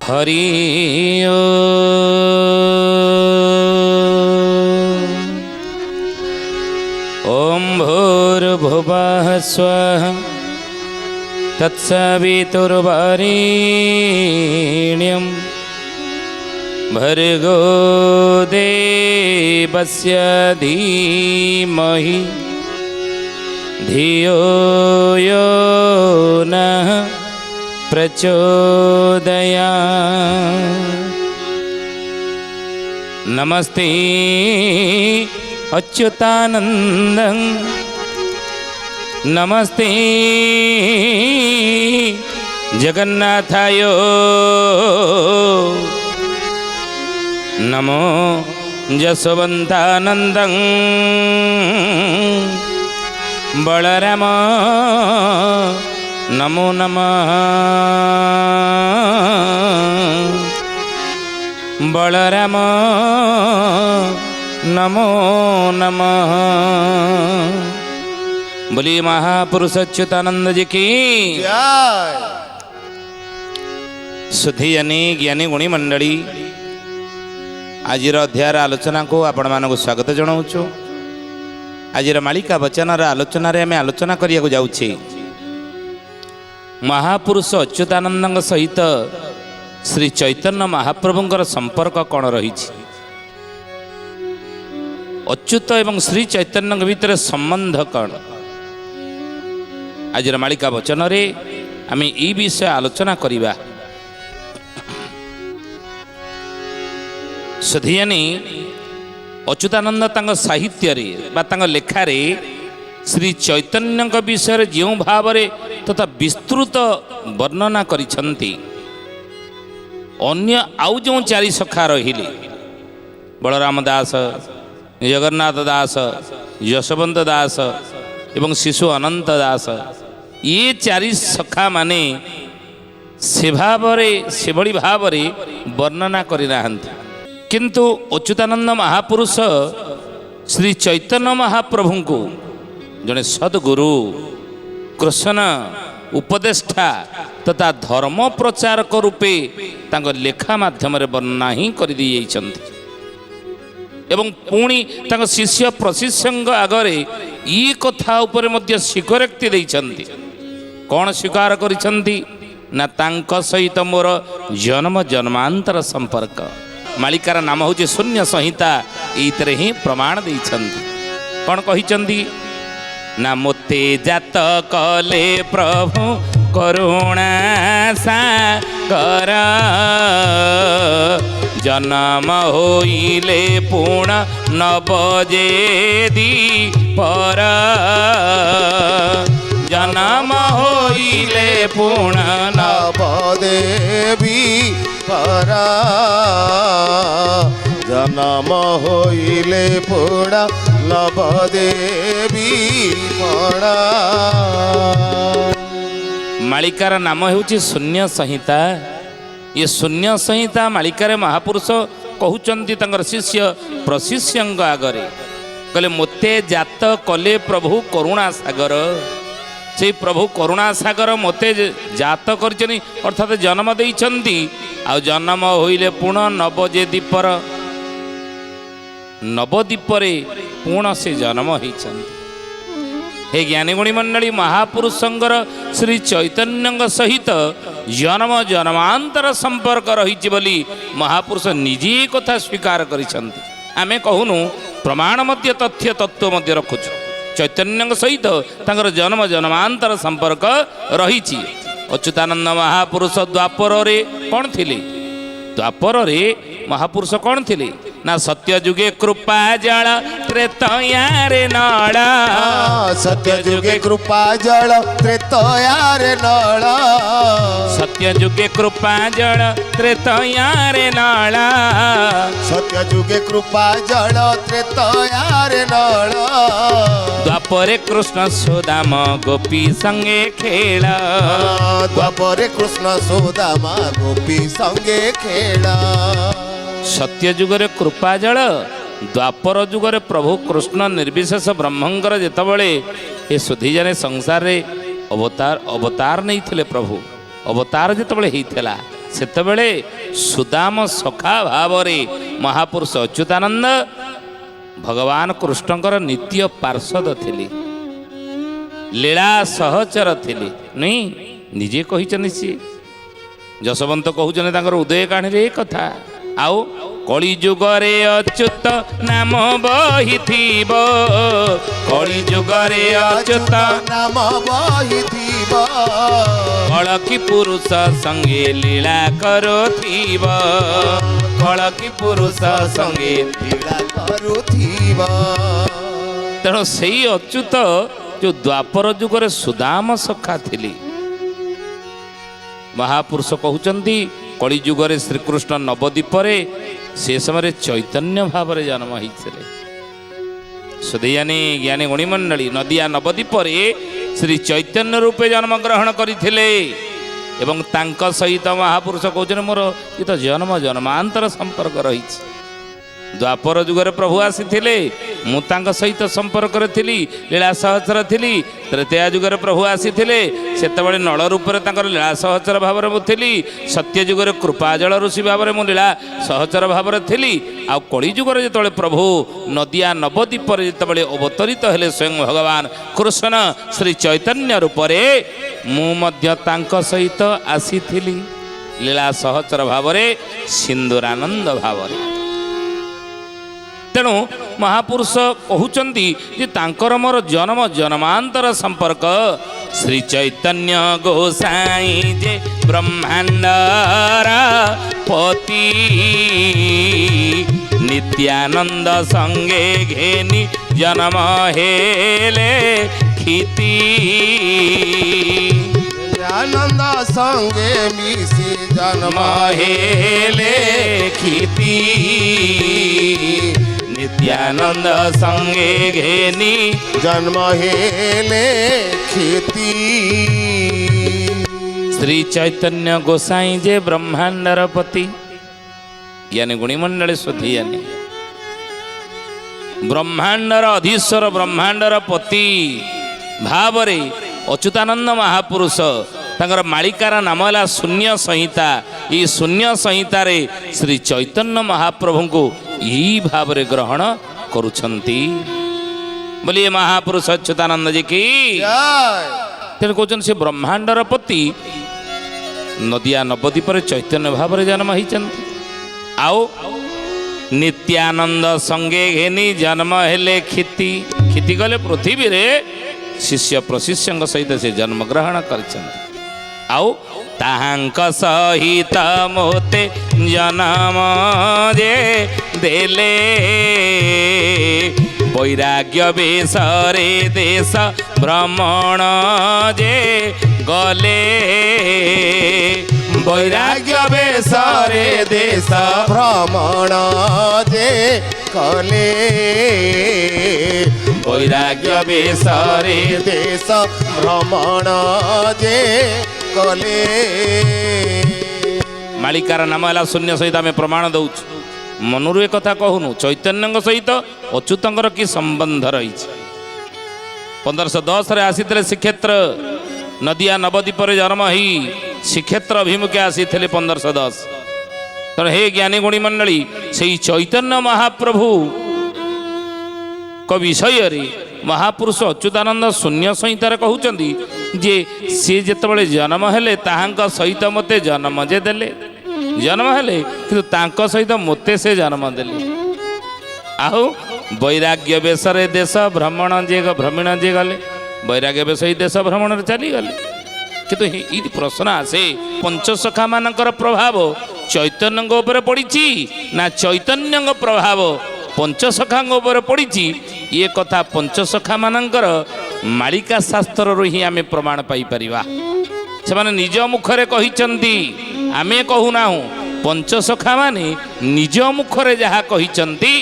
हरि ओम भूर्भुवः स्वः तत्सवितुर्वरेण्यं भर्गो देवस्य धीमहि धियो यो नः प्रचोदयात्। नमस्ते अच्युतानन्दं नमस्ते जगन्नाथाय नमो जसवन्तानन्दं बलराम नमो नमः बलराम नमो नमः। बोलिए महापुरुष अच्युतानंद जी की जय। सुधी ज्ञानी गुणी मंडली आज अध्यायर आलोचना को आपण मानक स्वागत जनाऊँ। आज मालिका वचन आलोचन आम आलोचना करने जाऊे महापुरुष अच्युतानंद सहित श्री चैतन्य महाप्रभुंकर संपर्क कौन रही। अच्युत एवं श्री चैतन्य भितर संबंध कौन आज मालिका वचन आम ई विषय आलोचना करिबा। सुधियानी अच्युतानंद तांग साहित्य रे बा तांग लेखारे श्री चैतन्य विषय जो भाव तथा विस्तृत वर्णना करिछंती अन्य आउ जो चारि सखा रहिले बलराम दास जगन्नाथ दास यशवंत दास एवं शिशु अनंत दास ये चारि सखा माने से भली भाव वर्णना करना किंतु अच्युतानंद महापुरुष श्री चैतन्य महाप्रभु को जड़े सद्गुरु कृष्ण उपदेष्टा तथा धर्म प्रचारक रूपे तांको लेखा माध्यम वर्णना ही कर दी एवं पुणी तांको शिष्य प्रशिष्य आगरे ये कथा उपरे मध्य स्वीकारोक्ति देइछन्ति। कौन स्वीकार करिछन्ति ना तांको सहित मोर जन्म जन्मांतर संपर्क। मालिकार नाम हूँ शून्य संहिता ये ही प्रमाण देइछन्ति। कौन कहिछन्ति ना मोते जात कले प्रभु करुणा सागर जन्म होइले पूर्ण नबजे दीपर जन्म होइले पूर्ण नवदेवी परा जन्म होइले पूर्ण नवदेवी परा। मालिकार नाम ହେଉଛି शून्य संहिता। ये शून्य संहिता मालिकार महापुरुष कहउचंती तंगर शिष्य प्रशिष्य आगरे कहले मोते जात कले प्रभु करुणा सागर। से प्रभु करुणा सागर मोते जात करछनी अर्थात जन्म देइछंती आ जन्म होइले पूर्ण नवजे दीपर नवदीपरे पूर्ण से जन्म होइछंती। हे ज्ञानी गुणी मंडली महापुरुषंकर श्री चैतन्य सहित जन्म जन्मांतर संपर्क रही बोली महापुरुष निजे कथा स्वीकार करिछंती। आमे कहूनु प्रमाण मध्य तथ्य तत्व मध्य रखुछु चैतन्य सहित तांकर जन्म जन्मांतर संपर्क रही। अच्युतानंद महापुरुष द्वापर रे कौन थिले? द्वापर रे महापुरुष कौन थिले ना सत्य जुगे कृपा जल त्रेतयारे नळ सत्य जुगे कृपा जल त्रेतयारे नळ सत्य जुगे कृपा जल त्रेतयारे नळ सत्य जुगे कृपा जल त्रेतयारे नळ द्वापरे कृष्ण सुदाम गोपी संगे खेल द्वापरे कृष्ण सुदामा गोपी संगे खेल। सत्य जुगरे कृपा जल द्वापर जुगरे प्रभु कृष्ण निर्विशेष ब्रह्मंकर जेतबळे ए सुधीजने संसार रे अवतार नहीं थिले प्रभु अवतार जेतबळे हेइथिला ସେତେବେଳେ ସୁଦାମ ସଖା ଭାବରେ ମହାପୁରୁଷ ଅଚ୍ୟୁତାନନ୍ଦ ଭଗବାନ କୃଷ୍ଣଙ୍କର ନିତ୍ୟ ପାର୍ଷଦ ଥିଲେ, ଲୀଳା ସହଚର ଥିଲେ। ନୁହେଁ, ନିଜେ କହିଛନ୍ତି ସିଏ। ଯଶବନ୍ତ କହୁଛନ୍ତି ତାଙ୍କର ଉଦୟ କାହାଣୀରେ ଏ କଥା। ଆଉ କଳି ଯୁଗରେ ଅଚ୍ୟୁତ ନାମ ବହିଥିବ, କଳି ଯୁଗରେ ଅଚ୍ୟୁତ ନାମ ବହିଥିବ, କଳକି ପୁରୁଷ ସଙ୍ଗେ ଲୀଳା କରୁଥିବ, କଳକି ପୁରୁଷ ସଙ୍ଗେ। ଲୀଳା କରୁଥିବ। ତେଣୁ ସେଇ ଅଚ୍ୟୁତ ଯୋଉ ଦ୍ୱାପର ଯୁଗରେ ସୁଦାମ ସଖା ଥିଲେ, ମହାପୁରୁଷ କହୁଛନ୍ତି କଳି ଯୁଗରେ ଶ୍ରୀକୃଷ୍ଣ ନବଦ୍ୱୀପରେ ସେ ସମୟରେ ଚୈତନ୍ୟ ଭାବରେ ଜନ୍ମ ହେଇଥିଲେ। ସୁଧେୟାନୀ ଜ୍ଞାନୀ ଗୁଣିମଣ୍ଡଳୀ ନଦିଆ ନବଦ୍ୱୀପରେ ଶ୍ରୀ ଚୈତନ୍ୟ ରୂପେ ଜନ୍ମଗ୍ରହଣ କରିଥିଲେ ଏବଂ ତାଙ୍କ ସହିତ ମହାପୁରୁଷ କହୁଛନ୍ତି ମୋର ଏ ତ ଜନ୍ମ ଜନ୍ମାନ୍ତର ସମ୍ପର୍କ ରହିଛି। ଦ୍ୱାପର ଯୁଗରେ ପ୍ରଭୁ ଆସିଥିଲେ, ମୁଁ ତାଙ୍କ ସହିତ ସମ୍ପର୍କରେ ଥିଲି, ଲୀଳା ସହଚର ଥିଲି। ତ୍ରେତୟା ଯୁଗରେ ପ୍ରଭୁ ଆସିଥିଲେ, ସେତେବେଳେ ନଳ ରୂପରେ ତାଙ୍କର ଲୀଳା ସହଚର ଭାବରେ ମୁଁ ଥିଲି। ସତ୍ୟ ଯୁଗରେ କୃପାଜଳ ଋଷି ଭାବରେ ମୁଁ ଲୀଳା ସହଚର ଭାବରେ ଥିଲି। ଆଉ କଳି ଯୁଗରେ ଯେତେବେଳେ ପ୍ରଭୁ ନଦିଆ ନବଦ୍ୱୀପରେ ଯେତେବେଳେ ଅବତରିତ ହେଲେ ସ୍ୱୟଂ ଭଗବାନ କୃଷ୍ଣ ଶ୍ରୀ ଚୈତନ୍ୟ ରୂପରେ, ମୁଁ ମଧ୍ୟ ତାଙ୍କ ସହିତ ଆସିଥିଲି ଲୀଳା ସହଚର ଭାବରେ, ସିନ୍ଦୁରାନନ୍ଦ ଭାବରେ। ତେଣୁ ମହାପୁରୁଷ କହୁଛନ୍ତି ଯେ ତାଙ୍କର ମୋର ଜନ୍ମ ଜନ୍ମାନ୍ତର ସମ୍ପର୍କ। ଶ୍ରୀ ଚୈତନ୍ୟ ଗୋସାଇଁ ଯେ ବ୍ରହ୍ମାଣ୍ଡର ପତି, ନିତ୍ୟାନନ୍ଦ ସଙ୍ଗେ ଘେନି ଜନ୍ମ ହେଲେ କ୍ଷିତି, ଆନନ୍ଦ ସଙ୍ଗେ ମିଶି ଜନ୍ମ ହେଲେ କ୍ଷିତି, ନିତ୍ୟାନନ୍ଦ ସଙ୍ଗେ ଘେନି ଜନ୍ମ ହେଲେ କ୍ଷିତି। ଶ୍ରୀ ଚୈତନ୍ୟ ଗୋସାଇଁ ଯେ ବ୍ରହ୍ମାଣ୍ଡର ପତି, ଜ୍ଞାନୀ ଗୁଣିମଣ୍ଡଳୀ ସୁଧିୟାନୀ ବ୍ରହ୍ମାଣ୍ଡର ଅଧୀଶ୍ୱର, ବ୍ରହ୍ମାଣ୍ଡର ପତି ଭାବରେ ଅଚ୍ୟୁତାନନ୍ଦ ମହାପୁରୁଷ, ତାଙ୍କର ମାଳିକାର ନାମ ହେଲା ଶୂନ୍ୟ ସଂହିତା। ଏହି ଶୂନ୍ୟ ସଂହିତାରେ ଶ୍ରୀ ଚୈତନ୍ୟ ମହାପ୍ରଭୁଙ୍କୁ ଏହି ଭାବରେ ଗ୍ରହଣ କରୁଛନ୍ତି ବୋଲି ମହାପୁରୁଷ ଅଚ୍ୟୁତାନନ୍ଦ ଜୀ କି ତେଣୁ କହୁଛନ୍ତି ସେ ବ୍ରହ୍ମାଣ୍ଡର ପତି ନଦିଆ ନବଦ୍ୱୀପରେ ଚୈତନ୍ୟ ଭାବରେ ଜନ୍ମ ହେଇଛନ୍ତି। ଆଉ ନିତ୍ୟାନନ୍ଦ ସଙ୍ଗେ ଘେନି ଜନ୍ମ ହେଲେ କ୍ଷିତି, କ୍ଷିତି ଗଲେ ପୃଥିବୀରେ ଶିଷ୍ୟ ପ୍ରଶିଷ୍ୟଙ୍କ ସହିତ ସେ ଜନ୍ମଗ୍ରହଣ କରିଛନ୍ତି। ଆଉ ତାହାଙ୍କ ସହିତ ମୋତେ ଜନମ ଯେ ଦେଲେ, ବୈରାଗ୍ୟ ବେଶରେ ଦେଶ ଭ୍ରମଣ ଯେ ଗଲେ, ବୈରାଗ୍ୟ ବେଶରେ ଦେଶ ଭ୍ରମଣ ଯେ କଲେ, ବୈରାଗ୍ୟ ବେଶରେ ଦେଶ ଭ୍ରମଣ ଯେ କଲେ। ମାଳିକାର ନାମ ହେଲା ଶୂନ୍ୟ ସହିତ ଆମେ ପ୍ରମାଣ ଦଉଛୁ, ମନରୁ ଏ କଥା କହୁନୁ। ଚୈତନ୍ୟଙ୍କ ସହିତ ଅଚ୍ୟୁତଙ୍କର କି ସମ୍ବନ୍ଧ ରହିଛି? 1510ରେ ଆସିଥିଲେ ଶ୍ରୀକ୍ଷେତ୍ର, ନଦିଆ ନବଦ୍ୱୀପରେ ଜନ୍ମ ହେଇ ଶ୍ରୀକ୍ଷେତ୍ର ଅଭିମୁଖେ ଆସିଥିଲେ 1510। ତେଣୁ ହେ ଜ୍ଞାନୀ ଗୁଣିମଣ୍ଡଳୀ, ସେଇ ଚୈତନ୍ୟ ମହାପ୍ରଭୁଙ୍କ ବିଷୟରେ ମହାପୁରୁଷ ଅଚ୍ୟୁତାନନ୍ଦ ଶୂନ୍ୟ ସଂହିତାରେ କହୁଛନ୍ତି ଯେ ସିଏ ଯେତେବେଳେ ଜନ୍ମ ହେଲେ ତାହାଙ୍କ ସହିତ ମୋତେ ଜନ୍ମ ଯେ ଦେଲେ, ଜନ୍ମ ହେଲେ କିନ୍ତୁ ତାଙ୍କ ସହିତ ମୋତେ ସେ ଜନ୍ମ ଦେଲେ। ଆଉ ବୈରାଗ୍ୟ ବେଶରେ ଦେଶ ଭ୍ରମଣ ଯେ ଗଲେ, ବୈରାଗ୍ୟ ବେଶ ଏଇ ଦେଶ ଭ୍ରମଣରେ ଚାଲିଗଲେ। କିନ୍ତୁ ଏଇଠି ପ୍ରଶ୍ନ ଆସେ, ପଞ୍ଚସଖା ମାନଙ୍କର ପ୍ରଭାବ ଚୈତନ୍ୟଙ୍କ ଉପରେ ପଡ଼ିଛି ନା ଚୈତନ୍ୟଙ୍କ ପ୍ରଭାବ ପଞ୍ଚସଖାଙ୍କ ଉପରେ ପଡ଼ିଛି? ଇଏ କଥା ପଞ୍ଚସଖା ମାନଙ୍କର ମାଳିକା ଶାସ୍ତ୍ରରୁ ହିଁ ଆମେ ପ୍ରମାଣ ପାଇପାରିବା। ସେମାନେ ନିଜ ମୁଖରେ କହିଛନ୍ତି, ଆମେ କହୁନାହୁଁ। ପଞ୍ଚସଖା ମାନେ ନିଜ ମୁଖରେ ଯାହା କହିଛନ୍ତି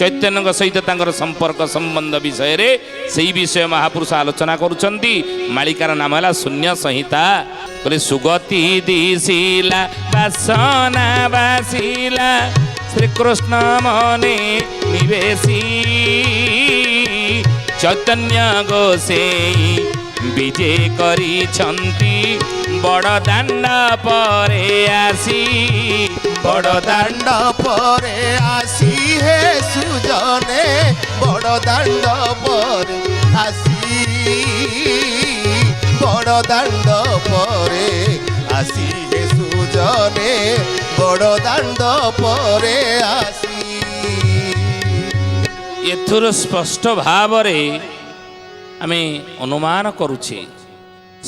ଚୈତନ୍ୟଙ୍କ ସହିତ ତାଙ୍କର ସମ୍ପର୍କ ସମ୍ବନ୍ଧ ବିଷୟରେ, ସେଇ ବିଷୟ ମହାପୁରୁଷ ଆଲୋଚନା କରୁଛନ୍ତି। ମାଳିକାର ନାମ ହେଲା ଶୂନ୍ୟ ସଂହିତା। କହିଲେ ସୁଗତି ଦିଶିଲା ବାସନା ବାସିଲା, ଶ୍ରୀକୃଷ୍ଣ ମନେ ନିବେଶୀ, ଚୈତନ୍ୟ ଗୋସେଇ ବିଜେ କରିଛନ୍ତି ବଡ଼ ଦାଣ୍ଡ ପରେ ଆସି ବଡ଼ ଦାଣ୍ଡ ପରେ ଆସି ହେ ସୁଜନେ ବଡ଼ ଦାଣ୍ଡ ପରେ ଆସି ବଡ଼ ଦାଣ୍ଡ ପରେ ଆସି ହେ ସୁଜନେ ବଡ଼ ଦାଣ୍ଡ ପରେ ଆସି। ଏଥିରୁ ସ୍ପଷ୍ଟ ଭାବରେ ଆମେ ଅନୁମାନ କରୁଛେ,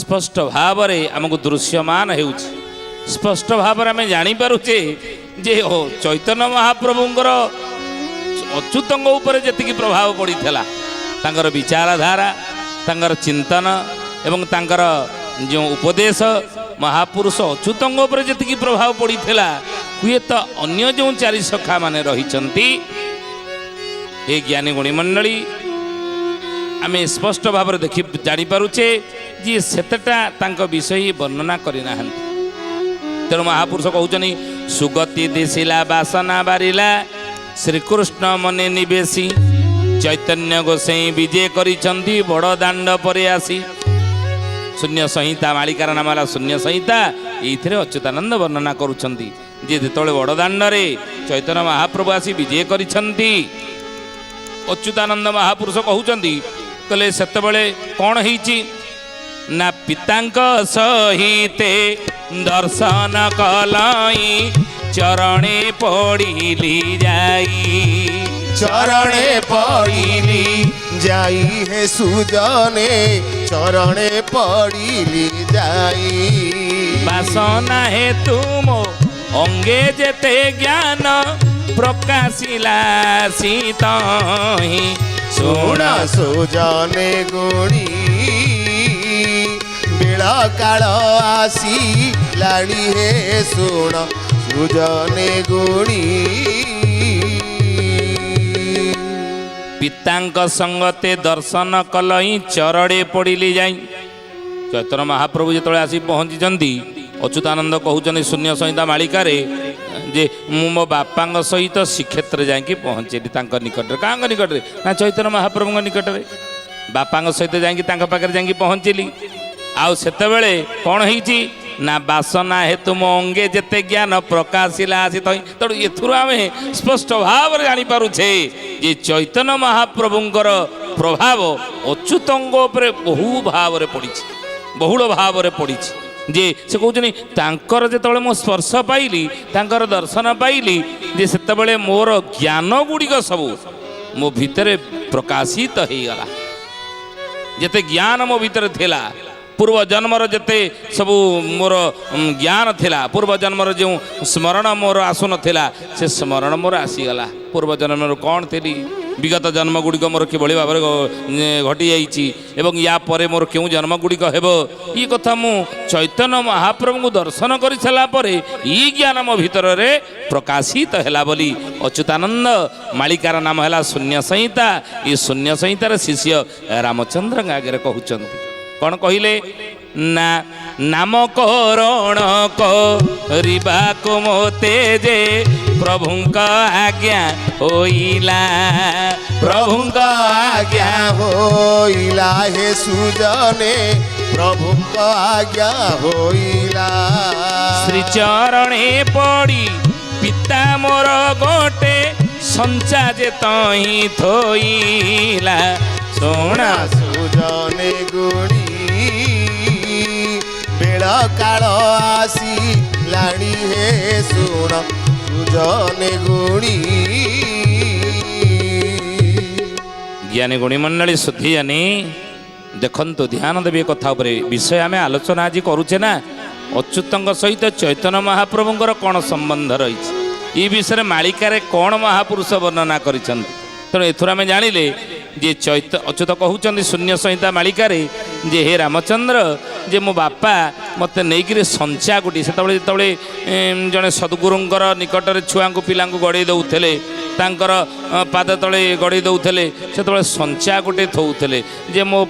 ସ୍ପଷ୍ଟ ଭାବରେ ଆମକୁ ଦୃଶ୍ୟମାନ ହେଉଛି, ସ୍ପଷ୍ଟ ଭାବରେ ଆମେ ଜାଣିପାରୁଛେ ଯେ ଚୈତନ୍ୟ ମହାପ୍ରଭୁଙ୍କର ଅଚ୍ୟୁତଙ୍କ ଉପରେ ଯେତିକି ପ୍ରଭାବ ପଡ଼ିଥିଲା, ତାଙ୍କର ବିଚାରଧାରା, ତାଙ୍କର ଚିନ୍ତନ ଏବଂ ତାଙ୍କର ଯେଉଁ ଉପଦେଶ ମହାପୁରୁଷ ଅଚ୍ୟୁତଙ୍କ ଉପରେ ଯେତିକି ପ୍ରଭାବ ପଡ଼ିଥିଲା, ହୁଏତ ଅନ୍ୟ ଯେଉଁ ଚାରି ସଖା ମାନେ ରହିଛନ୍ତି, ଏ ଜ୍ଞାନୀ ଗୁଣୀ ମଣ୍ଡଳୀ ଆମେ ସ୍ପଷ୍ଟ ଭାବରେ ଜାଣିପାରୁଛେ ଯେ ସେତେଟା ତାଙ୍କ ବିଷୟ ବର୍ଣ୍ଣନା କରିନାହାନ୍ତି। ତେଣୁ ମହାପୁରୁଷ କହୁଛନ୍ତି ସୁଗତି ଦିଶିଲା ବାସନା ବାରିଲା ଶ୍ରୀକୃଷ୍ଣ ମନେ ନିବେଶୀ ଚୈତନ୍ୟ ଗୋସାଇଁ ବିଜେ କରିଛନ୍ତି ବଡ଼ ଦାଣ୍ଡ ପରେ ଆସି। ଶୂନ୍ୟ ସଂହିତା ମାଳିକାର ନାମ ହେଲା ଶୂନ୍ୟ ସଂହିତା। ଏଇଥିରେ ଅଚ୍ୟୁତାନନ୍ଦ ବର୍ଣ୍ଣନା କରୁଛନ୍ତି ଯେ ଯେତେବେଳେ ବଡ଼ ଦାଣ୍ଡରେ ଚୈତନ୍ୟ ମହାପ୍ରଭୁ ଆସି ବିଜେ କରିଛନ୍ତି, ଅଚ୍ୟୁତାନନ୍ଦ ମହାପୁରୁଷ କହୁଛନ୍ତି, କହିଲେ ସେତେବେଳେ କ'ଣ ହେଇଛି ନା ପିତାଙ୍କ ସହିତେ ଦର୍ଶନ କଲାଇ ଚରଣେ ପଡ଼ିଲି ଯାଇ ଚରଣେ ପଡ଼ିଲି ଯାଇ ହେ ସୁଜନେ ଚରଣେ ପଡ଼ିଲି ଯାଇ। ବାସନା ହେତୁ ମୋ ଅଙ୍ଗେ ଯେତେ ଜ୍ଞାନ ପ୍ରକାଶିଲା ସୀତହିଁ ଶୁଣ ସୁଜନେ ଗୁଣି ବେଳ କାଳ ଆସିଲାଣି ହେ ଶୁଣ ସୁଜନେ ଗୁଣି। ପିତାଙ୍କ ସଙ୍ଗତେ ଦର୍ଶନ କଲଇଁ ଚରଡ଼େ ପଡ଼ିଲି ଯାଇ। ଚୈତନ୍ୟ ମହାପ୍ରଭୁ ଯେତେବେଳେ ଆସି ପହଞ୍ଚିଛନ୍ତି, ଅଚ୍ୟୁତାନନ୍ଦ କହୁଛନ୍ତି ଶୂନ୍ୟ ସଂହିତା ମାଳିକାରେ ଯେ ମୁଁ ମୋ ବାପାଙ୍କ ସହିତ ଶ୍ରୀକ୍ଷେତ୍ରରେ ଯାଇକି ପହଞ୍ଚିଲି ତାଙ୍କ ନିକଟରେ। କାହାଙ୍କ ନିକଟରେ ନା ଚୈତନ୍ୟ ମହାପ୍ରଭୁଙ୍କ ନିକଟରେ। ବାପାଙ୍କ ସହିତ ଯାଇକି ତାଙ୍କ ପାଖରେ ଯାଇକି ପହଞ୍ଚିଲି। ଆଉ ସେତେବେଳେ କ'ଣ ହେଇଛି ନା ବାସନା ହେତୁ ମୋ ଅଙ୍ଗେ ଯେତେ ଜ୍ଞାନ ପ୍ରକାଶିଲା ଆସି ତହିଁ। ତେଣୁ ଏଥିରୁ ଆମେ ସ୍ପଷ୍ଟ ଭାବରେ ଜାଣିପାରୁଛେ ଯେ ଚୈତନ୍ୟ ମହାପ୍ରଭୁଙ୍କର ପ୍ରଭାବ ଅଚ୍ୟୁତଙ୍କ ଉପରେ ବହୁ ଭାବରେ ପଡ଼ିଛି, ବହୁଳ ଭାବରେ ପଡ଼ିଛି। ଯେ ସେ କହୁଛନ୍ତି ତାଙ୍କର ଯେତେବେଳେ ମୁଁ ସ୍ପର୍ଶ ପାଇଲି, ତାଙ୍କର ଦର୍ଶନ ପାଇଲି, ଯେ ସେତେବେଳେ ମୋର ଜ୍ଞାନ ଗୁଡ଼ିକ ସବୁ ମୋ ଭିତରେ ପ୍ରକାଶିତ ହେଇଗଲା। ଯେତେ ଜ୍ଞାନ ମୋ ଭିତରେ ଥିଲା, ପୂର୍ବ ଜନ୍ମର ଯେତେ ସବୁ ମୋର ଜ୍ଞାନ ଥିଲା, ପୂର୍ବ ଜନ୍ମର ଯେଉଁ ସ୍ମରଣ ମୋର ଆସୁନଥିଲା, ସେ ସ୍ମରଣ ମୋର ଆସିଗଲା। ପୂର୍ବ ଜନ୍ମରୁ କ'ଣ ଥିଲି, ବିଗତ ଜନ୍ମ ଗୁଡ଼ିକ ମୋର କିଭଳି ଭାବରେ ଘଟିଯାଇଛି ଏବଂ ୟା ପରେ ମୋର କେଉଁ ଜନ୍ମ ଗୁଡ଼ିକ ହେବ, ଏ କଥା ମୁଁ ଚୈତନ୍ୟ ମହାପ୍ରଭୁଙ୍କୁ ଦର୍ଶନ କରିସାରିଲା ପରେ ଇ ଜ୍ଞାନ ମୋ ଭିତରରେ ପ୍ରକାଶିତ ହେଲା ବୋଲି ଅଚ୍ୟୁତାନନ୍ଦ ମାଳିକାର ନାମ ହେଲା ଶୂନ୍ୟ ସଂହିତା। ଏ ଶୂନ୍ୟ ସଂହିତାର ଶିଷ୍ୟ ରାମଚନ୍ଦ୍ରଙ୍କ ଆଗରେ କହୁଛନ୍ତି। କ'ଣ କହିଲେ ନା ନାମକରଣ କରିବାକୁ ମୋତେ ଯେ ପ୍ରଭୁଙ୍କ ଆଜ୍ଞା ହୋଇଲା, ପ୍ରଭୁଙ୍କ ଆଜ୍ଞା ହୋଇଲା ହେ ସୁଜନେ ପ୍ରଭୁଙ୍କ ଆଜ୍ଞା ହୋଇଲା। ଶ୍ରୀଚରଣେ ପଡ଼ି ପିତା ମୋର ଗୋଟେ ସଞ୍ଚା ଯେ ତହିଁ ଥୋଇଲା। ଶୁଣା ସୁଜନେ ଗୁଣି ବେଳ କାଳ ଆସିଲାଣି ହେ ଶୁଣ ସୁଜନେ ଗୁଣି। ଜ୍ଞାନୀ ଗୁଣୀ ମଣ୍ଡଳୀ ଶୁଦ୍ଧି ଜାନି ଦେଖନ୍ତୁ, ଧ୍ୟାନ ଦେବେ କଥା ଉପରେ। ବିଷୟ ଆମେ ଆଲୋଚନା ଆଜି କରୁଛେ ନା, ଅଚ୍ୟୁତଙ୍କ ସହିତ ଚୈତନ୍ୟ ମହାପ୍ରଭୁଙ୍କର କ'ଣ ସମ୍ବନ୍ଧ ରହିଛି, ଏ ବିଷୟରେ ମାଳିକାରେ କ'ଣ ମହାପୁରୁଷ ବର୍ଣ୍ଣନା କରିଛନ୍ତି। ତେଣୁ ଏଥିରୁ ଆମେ ଜାଣିଲେ ଯେ ଅଚ୍ୟୁତ କହୁଛନ୍ତି ଶୂନ୍ୟ ସଂହିତା ମାଳିକାରେ ଯେ ହେ ରାମଚନ୍ଦ୍ର, ଯେ ମୋ ବାପା ମୋତେ ନେଇକିରି ସଞ୍ଚା ଗୋଟିଏ, ଯେତେବେଳେ ଜଣେ ସଦ୍ଗୁରୁଙ୍କର ନିକଟରେ ଛୁଆଙ୍କୁ ପିଲାଙ୍କୁ ଗଡ଼େଇ ଦେଉଥିଲେ, ତାଙ୍କର ପାଦ ତଳେ ଗଡ଼େଇ ଦେଉଥିଲେ, ସେତେବେଳେ ସଞ୍ଚା ଗୋଟେ ଥଉଥିଲେ ଯେ ମୋ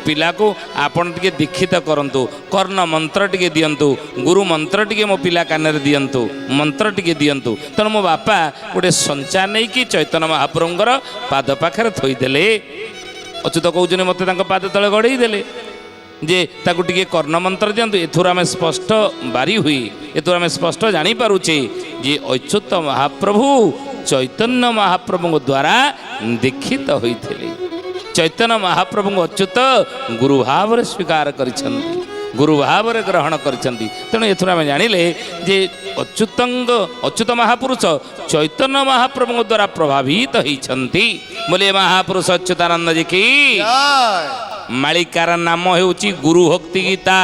ପିଲାକୁ ଆପଣ ଟିକେ ଦୀକ୍ଷିତ କରନ୍ତୁ, କର୍ଣ୍ଣ ମନ୍ତ୍ର ଟିକେ ଦିଅନ୍ତୁ, ଗୁରୁ ମନ୍ତ୍ର ଟିକେ ମୋ ପିଲା କାନରେ ଦିଅନ୍ତୁ, ମନ୍ତ୍ର ଟିକେ ଦିଅନ୍ତୁ। ତେଣୁ ମୋ ବାପା ଗୋଟେ ସଞ୍ଚା ନେଇକି ଚୈତନ୍ୟ ମହାପ୍ରଭୁଙ୍କର ପାଦ ପାଖରେ ଥୋଇଦେଲେ। ଅଚ୍ୟୁତ କହୁଛନ୍ତି ମୋତେ ତାଙ୍କ ପାଦ ତଳେ ଗଡ଼େଇ ଦେଲେ। जे ताकु टिके कर्ण मंत्र दियंतु एथुर आमे स्पष्ट बारी हुई एथुर आमे स्पष्ट जानी पारुचे जे अच्युत महाप्रभु चैतन्य महाप्रभु द्वारा दीक्षित होइथिले। चैतन्य महाप्रभु अच्युत गुरु भाव स्वीकार करिसंती गुरु भाव ग्रहण करिसंती। तेणु एथुर आमे जानिले जे अच्युत महापुरुष चैतन्य महाप्रभु द्वारा प्रभावित होइछंती। बोले महापुरुष अच्युतानंद जी की जय। मालिकार नाम हेउची गुरुभक्ति गीता।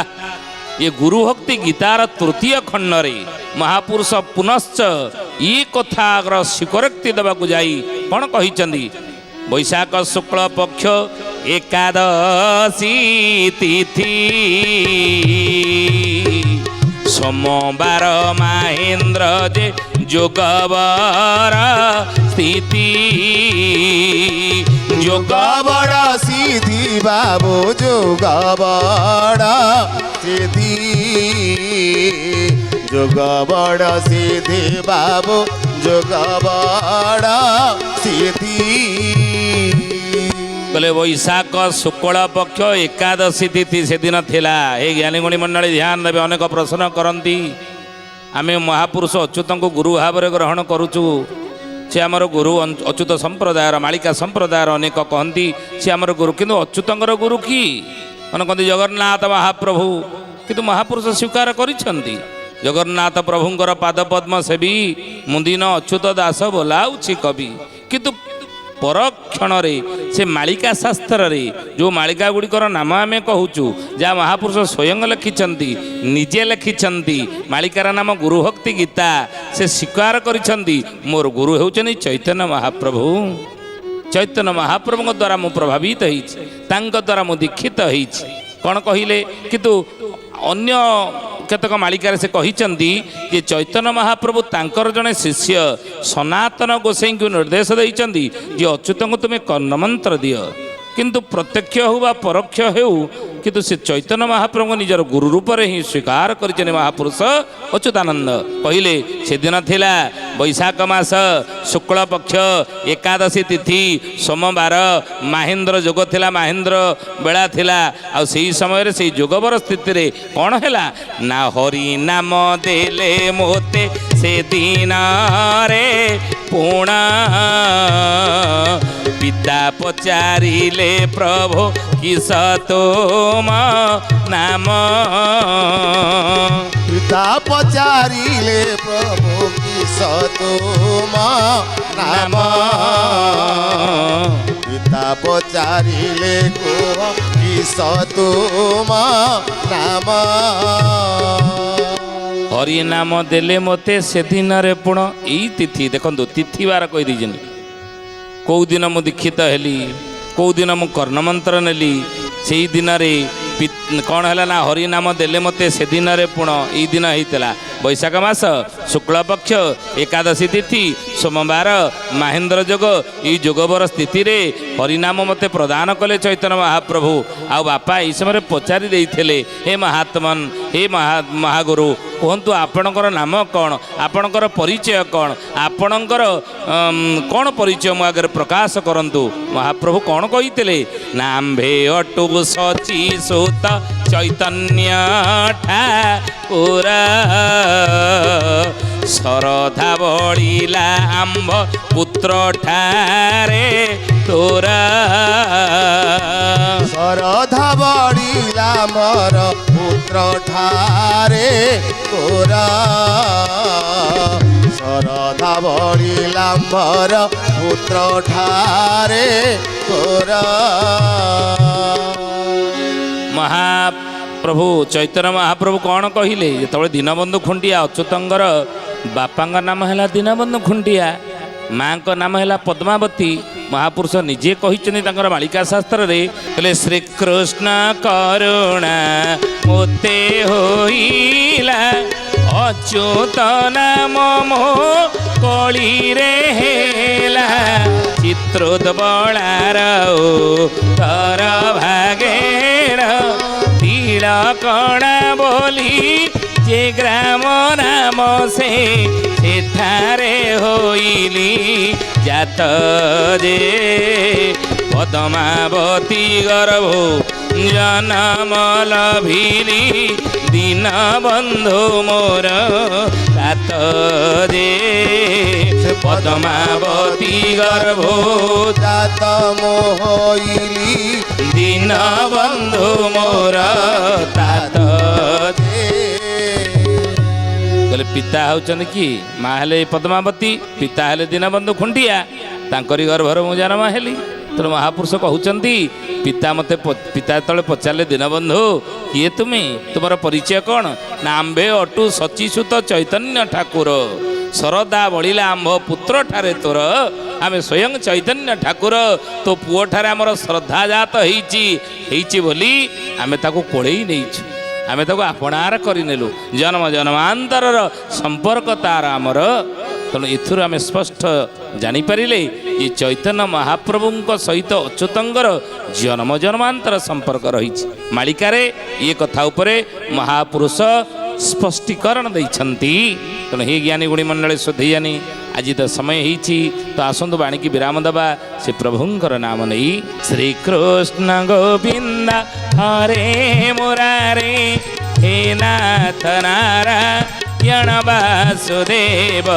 ये गुरुभक्ति गीतार तृतीय खंड रे महापुरुष पुनश्च ये कथाग्र स्वीकृति देवाक जाई कौन कहिचंदी वैशाख शुक्ल पक्ष एकादशी तिथि सोमवार महेंद्र जे जोगवर स्थिति जोगबड़ सिद्धि बाबू जोगबड़ सिद्धि जोगबड़ सिद्धि बाबू जोगबड़ सिद्धि। बोले वैशाख शुक्ल पक्ष एकादशी तिथि से दिन थिला। हे ज्ञानी गुणी मंडली ध्यान देवे अनेक प्रश्न करती आमे महापुरुष अच्युत को गुरु भाव ग्रहण करुचु से आमर गुरु अच्युत संप्रदायर मालिका संप्रदायर अनेक कहती से आमर गुरु किंतु अच्युतंकर गुरु की मैंने कहते जगन्नाथ महाप्रभु किंतु महापुरुष स्वीकार करिसेंती। जगन्नाथ प्रभुंकर पादपद्म सेवी मुंदिन अच्युत दास बोलाउछि कवि किंतु परक्षण से मालिका शास्त्र रे जो मालिका गुड़िकर नाम आम कहूचु जहाँ महापुरुष स्वयं लिखिंट निजे लिखिंट मालिकार नाम गुरुभक्ति गीता से स्वीकार करिसेंती मोर गुरु होउछनी चैतन्य महाप्रभु। चैतन्य महाप्रभु द्वारा मु प्रभावित होइछि द्वारा मु दीक्षित होइछि कौन कहिले किंतु अन्य केतक मालिकार से कहिचंदी जे चैतन्य महाप्रभु तांकर जने शिष्य सनातन गोसाई को निर्देश देइचंदी जे अच्युत को तुम्हें कर्ण मंत्र दियो किंतु प्रत्यक्ष हो बा परोक्ष हो किंतु से चैतन्य महाप्रभु निजर गुरु रूप रे ही स्वीकार करिचने महापुरुष अच्युतानंद कहले से दिन थिला वैशाख मास शुक्ल पक्ष एकादशी तिथि सोमवार महेंद्र जोग थिला महेंद्र बेला थिला आ सही समय रे सही जोगवर स्थिति रे कौन हैला ना हरि नाम देले मोते से दिन रे पुणा पिता पचारिले प्रभु किस तुम नाम पिता पचारिले प्रभु किस तुम नाम पिता पचारिले किस तुम नाम हरि नाम देले मते से दिन रे पुण यही तिथि देखो तिथि बार कही दीजिए कौ दिन मु दीक्षित हेली कौ दिन मु कर्ण मंत्र नेली से दिन रे कौन है ना हरि नाम देले मते से दिन रे पुण यही दिन होता वैशाख मास शुक्ल पक्ष एकादशी तिथि सोमवार महेंद्र जोग ये जोगवर स्थिति रे हरिनाम मते प्रदान कले चैतन्य महाप्रभु आ बापा यही समय पचारि देइथिले हे महात्मन हे महागुरु कहतु आपणकर नाम कौन आपणकर परिचय कौन आपणकर कौन परिचय मो आगे प्रकाश करंतु महाप्रभु कौन कही नाम्भे अटु सची सुत चैतन्य ठाकुर शरधा बड़िला आंब पुत्र ठारे तोरा शरधा बड़िला मोर पुत्र ठारे तोरा शरधा बड़िला मोर पुत्र ठारे तोरा। महाप्रभु चैतन्य महाप्रभु कौन कहले जो दीनबंधु खुंटिया अच्युतंगर बापा नाम है दीनबंधु खुंटिया माँ का नाम है पद्मावती महापुरुष निजे कही मालिका शास्त्र रे कहले श्रीकृष्ण करुणा मोते होइला अच्युत नाम मो कली रे हेला चित्रोद्बलार तर भागेण तिलकणा बोली जे ग्राम नाम से सेठारे होइली जात जे पद्मावती गर्भ ଜନମ ଲଭିଲି ଦୀନ ବନ୍ଧୁ ମୋର ରାତ ଯେ ପଦ୍ମାବତୀ ଗର୍ଭ ଜାତ ମୋହଇଲି ଦୀନ ବନ୍ଧୁ ମୋର ତାତ କହିଲେ ପିତା ହେଉଛନ୍ତି କି ମା ହେଲେ ପଦ୍ମାବତୀ, ପିତା ହେଲେ ଦୀନବନ୍ଧୁ ଖୁଣ୍ଟିଆ, ତାଙ୍କରି ଗର୍ଭରେ ମୁଁ ଜନ୍ମ ହେଲି। ତେଣୁ ମହାପୁରୁଷ କହୁଛନ୍ତି ପିତା ମୋତେ ପିତା ଯେତେବେଳେ ପଚାରିଲେ ଦୀନବନ୍ଧୁ କିଏ ତୁମେ, ତୁମର ପରିଚୟ କ'ଣ? ନା ଆମ୍ଭେ ଅଟୁ ସଚିସୁତ ଚୈତନ୍ୟ ଠାକୁର, ଶରଦା ବଳିଲା ଆମ୍ଭ ପୁତ୍ର ଠାରେ ତୋର, ଆମେ ସ୍ୱୟଂ ଚୈତନ୍ୟ ଠାକୁର, ତୋ ପୁଅଠାରେ ଆମର ଶ୍ରଦ୍ଧା ଜାତ ହେଇଛି ବୋଲି ଆମେ ତାକୁ କୋଳେଇ ନେଇଛୁ, ଆମେ ତାକୁ ଆପଣାର କରିନେଲୁ, ଜନ୍ମ ଜନ୍ମାନ୍ତରର ସମ୍ପର୍କ ତାର ଆମର। ତେଣୁ ଏଥିରୁ ଆମେ ସ୍ପଷ୍ଟ ଜାଣିପାରିଲେ ଯେ ଚୈତନ୍ୟ ମହାପ୍ରଭୁଙ୍କ ସହିତ ଅଚ୍ୟୁତଙ୍କର ଜନ୍ମ ଜନ୍ମାନ୍ତର ସମ୍ପର୍କ ରହିଛି। ମାଳିକାରେ ଏ କଥା ଉପରେ ମହାପୁରୁଷ ସ୍ପଷ୍ଟୀକରଣ ଦେଇଛନ୍ତି। ତେଣୁ ହେ ଜ୍ଞାନୀ ଗୁଣୀ ମଣ୍ଡଳୀ ସୁଧୀୟାନୀ, ଆଜି ତ ସମୟ ହେଇଛି, ତ ଆସନ୍ତୁ ବାଣିକି ବିରାମ ଦେବା ସେ ପ୍ରଭୁଙ୍କର ନାମ ନେଇ। ଶ୍ରୀକୃଷ୍ଣ ଗୋବିନ୍ଦ ହରେ ମୁରାରେ ହେ ନାଥ ନାରାୟଣ ବାସୁଦେବ।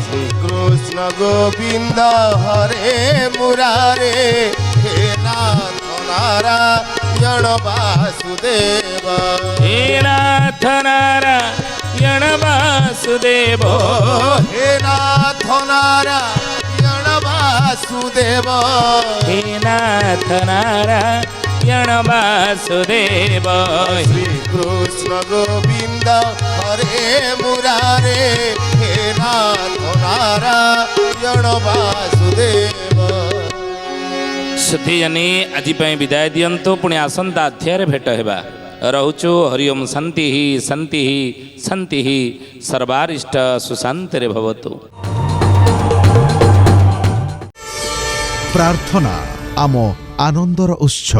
ଶ୍ରୀକୃଷ୍ଣ ଗୋବିନ୍ଦ ହରେ ମୁରାରେ ହେ ନାଥ ନାରାୟଣ ବାସୁଦେବ। ହେ ନାଥ ନାରାୟଣ ବାସୁଦେବ। ହେ ନାଥ ନାରାୟଣ ବାସୁଦେବ। ହେ ନାଥ ନାରାୟଣ ବାସୁଦେବ। ଶ୍ରୀକୃଷ୍ଣ ଗୋବିନ୍ଦ ହରେ ମୁରାରେ ହେ ନାଥ ନାରାୟଣ ବାସୁଦେବ। ସୁଧୀୟାନୀ ଆଜି ପାଇଁ ବିଦାୟ ଦିଅନ୍ତୁ, ପୁଣି ଆସନ୍ତା ଅଧ୍ୟାୟରେ ଭେଟ ହେବା। ରହୁଛୁ। ହରି ଓମ୍। ଶାନ୍ତି ଶାନ୍ତି ଶାନ୍ତି ସର୍ବାରିଷ୍ଟ ସୁଶାନ୍ତିରେ ଭବତୁ। ପ୍ରାର୍ଥନା ଆମ ଆନନ୍ଦର ଉତ୍ସ।